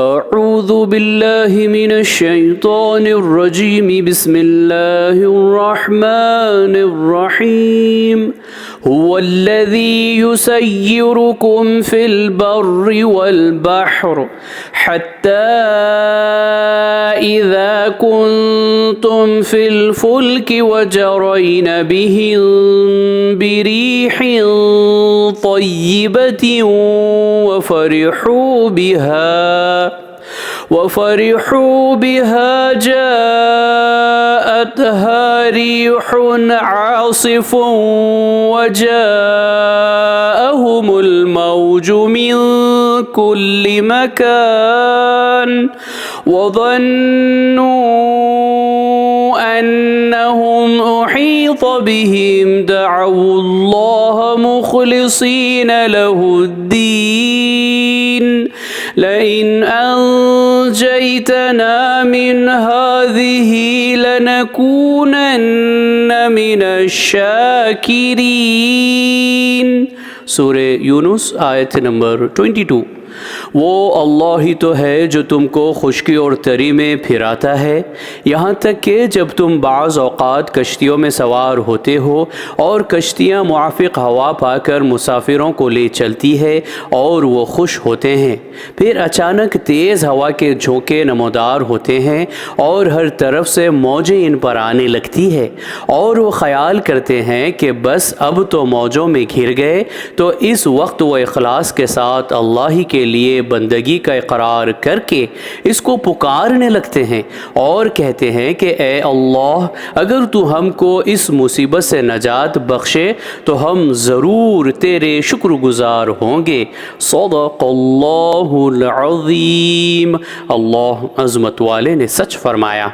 أعوذ بالله من الشيطان الرجيم بسم الله الرحمن الرحيم هو الذي يسيركم في البر والبحر حتى إذا كنتم في الفلك وجرين بهم بريح طيبة وفرحوا بها جاءتها ريح عاصف وجاءهم الموج من كل مكان وظنوا أنهم أحيط بهم دعوا الله مخلصين له الدين لئن أنجيتنا من هذه لنكونن من الشاكرين۔ سورہ یونس آیت نمبر 22۔ وہ اللہ ہی تو ہے جو تم کو خشکی اور تری میں پھراتا ہے، یہاں تک کہ جب تم بعض اوقات کشتیوں میں سوار ہوتے ہو اور کشتیاں موافق ہوا پا کر مسافروں کو لے چلتی ہے اور وہ خوش ہوتے ہیں، پھر اچانک تیز ہوا کے جھونکے نمودار ہوتے ہیں اور ہر طرف سے موجیں ان پر آنے لگتی ہے اور وہ خیال کرتے ہیں کہ بس اب تو موجوں میں گھر گئے، تو اس وقت وہ اخلاص کے ساتھ اللہ ہی کے لیے بندگی کا اقرار کر کے اس کو پکارنے لگتے ہیں اور کہتے ہیں کہ اے اللہ اگر تو ہم کو اس مصیبت سے نجات بخشے تو ہم ضرور تیرے شکر گزار ہوں گے۔ صدق اللہ العظیم۔ اللہ عظمت والے نے سچ فرمایا۔